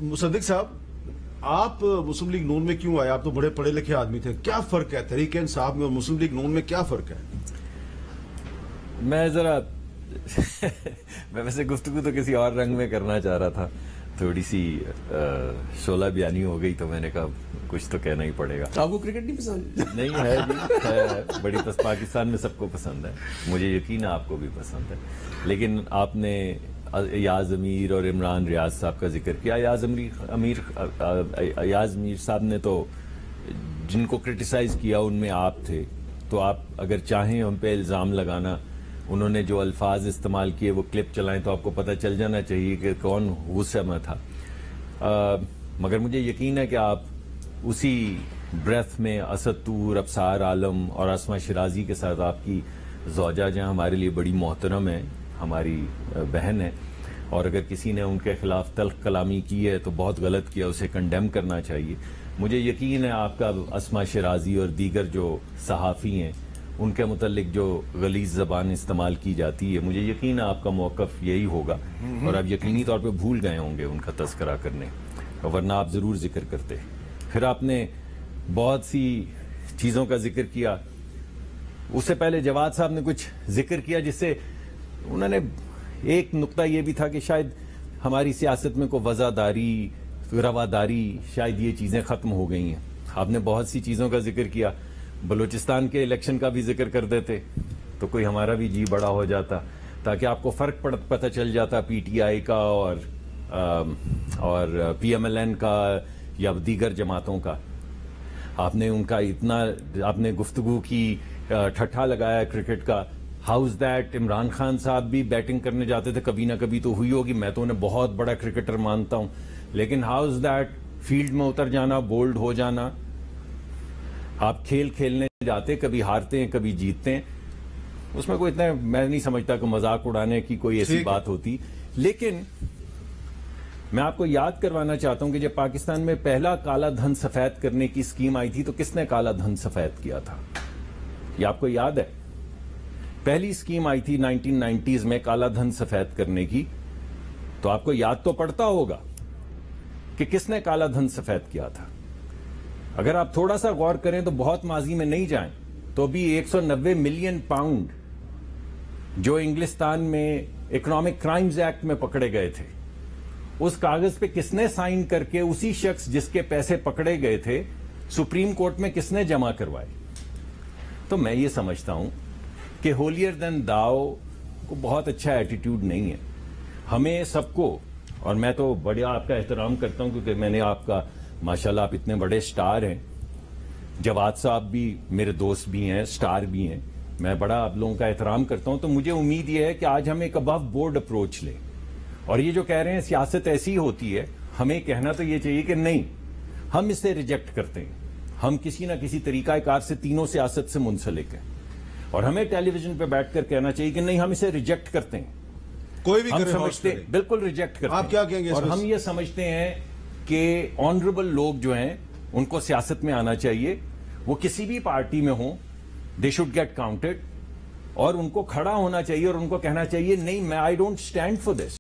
मुसद्दिक साहब, आप मुस्लिम लीग नून में क्यों आए? आप तो बड़े पढ़े लिखे आदमी थे, क्या फर्क है तहरीक इंसाफ में और मुस्लिम लीग नून में, क्या फर्क है? मैं जरा मैं वैसे गुफ्तगू तो किसी और रंग में करना चाह रहा था, थोड़ी सी शोला बयानी हो गई तो मैंने कहा कुछ तो कहना ही पड़ेगा। आपको क्रिकेट नहीं पसंद? नहीं है जी, है बड़ी पाकिस्तान में सबको पसंद है, मुझे यकीन है आपको भी पसंद है। लेकिन आपने अयाज अमीर और इमरान रियाज साहब का जिक्र किया। अयाज अमीर साहब ने तो जिनको क्रिटिसाइज किया उनमें आप थे, तो आप अगर चाहें हम पे इल्ज़ाम लगाना, उन्होंने जो अल्फाज इस्तेमाल किए वो क्लिप चलाएं तो आपको पता चल जाना चाहिए कि कौन गुस्से में था। मगर मुझे यकीन है कि आप उसी ब्रेथ में असद तूर, अबसार आलम और आसमा शिराजी के साथ आपकी ज़ौजा जहाँ हमारे लिए बड़ी मोहतरम है, हमारी बहन है, और अगर किसी ने उनके खिलाफ तल्ख कलामी की है तो बहुत गलत किया, उसे कंडेम करना चाहिए। मुझे यकीन है आपका आसमा शिराजी और दीगर जो सहाफ़ी हैं उनके मुतल्लिक जो गलीज़ ज़बान इस्तेमाल की जाती है, मुझे यकीन है आपका मौक़िफ़ यही होगा और आप यकीनी तौर पे भूल गए होंगे उनका तज़किरा करने, वरना आप ज़रूर जिक्र करते। फिर आपने बहुत सी चीज़ों का जिक्र किया। उससे पहले जवाद साहब ने कुछ जिक्र किया जिससे उन्होंने एक नुक्ता ये भी था कि शायद हमारी सियासत में कोई वज़ादारी, रवादारी, शायद ये चीज़ें ख़त्म हो गई हैं। आपने बहुत सी चीज़ों का जिक्र किया, बलूचिस्तान के इलेक्शन का भी जिक्र कर देते तो कोई हमारा भी जी बड़ा हो जाता, ताकि आपको फ़र्क पता चल जाता पीटीआई का और पीएमएलएन का या दीगर जमातों का। आपने उनका इतना, आपने गुफ्तगू की, ठट्ठा लगाया क्रिकेट का। हाउस दैट इमरान खान साहब भी बैटिंग करने जाते थे, कभी ना कभी तो हुई होगी, मैं तो उन्हें बहुत बड़ा क्रिकेटर मानता हूं, लेकिन हाउस दैट फील्ड में उतर जाना, बोल्ड हो जाना, आप खेल खेलने जाते, कभी हारते हैं कभी जीतते हैं, उसमें कोई इतना मैं नहीं समझता कि मजाक उड़ाने की कोई ऐसी बात होती। लेकिन मैं आपको याद करवाना चाहता हूं कि जब पाकिस्तान में पहला काला धन सफेद करने की स्कीम आई थी तो किसने काला धन सफेद किया था, ये आपको याद है? पहली स्कीम आई थी 1990s में काला धन सफेद करने की, तो आपको याद तो पड़ता होगा कि किसने काला धन सफेद किया था। अगर आप थोड़ा सा गौर करें तो बहुत माजी में नहीं जाएं तो भी 190 मिलियन पाउंड जो इंग्लिस्तान में इकोनॉमिक क्राइम्स एक्ट में पकड़े गए थे, उस कागज पे किसने साइन करके उसी शख्स जिसके पैसे पकड़े गए थे सुप्रीम कोर्ट में किसने जमा करवाए? तो मैं ये समझता हूं कि होलियर देन दाओ को बहुत अच्छा एटीट्यूड नहीं है। हमें सबको, और मैं तो बड़ा आपका एहतराम करता हूं क्योंकि मैंने आपका, माशाल्लाह आप इतने बड़े स्टार हैं, जवाद साहब भी मेरे दोस्त भी हैं, स्टार भी हैं, मैं बड़ा आप लोगों का एहतराम करता हूं। तो मुझे उम्मीद यह है कि आज हम एक अबव बोर्ड अप्रोच लें, और ये जो कह रहे हैं सियासत ऐसी होती है, हमें कहना तो ये चाहिए कि नहीं, हम इसे रिजेक्ट करते हैं, हम किसी ना किसी तरीकाकार से तीनों सियासत से मुंसलिक हैं, और हमें टेलीविजन पे बैठकर कहना चाहिए कि नहीं, हम इसे रिजेक्ट करते हैं। कोई भी हम समझते हैं, बिल्कुल रिजेक्ट करते हैं। आप क्या कहेंगे? और हम ये समझते हैं कि ऑनरेबल लोग जो हैं उनको सियासत में आना चाहिए, वो किसी भी पार्टी में हो, दे शुड गेट काउंटेड, और उनको खड़ा होना चाहिए और उनको कहना चाहिए नहीं, मैं I don't stand for this.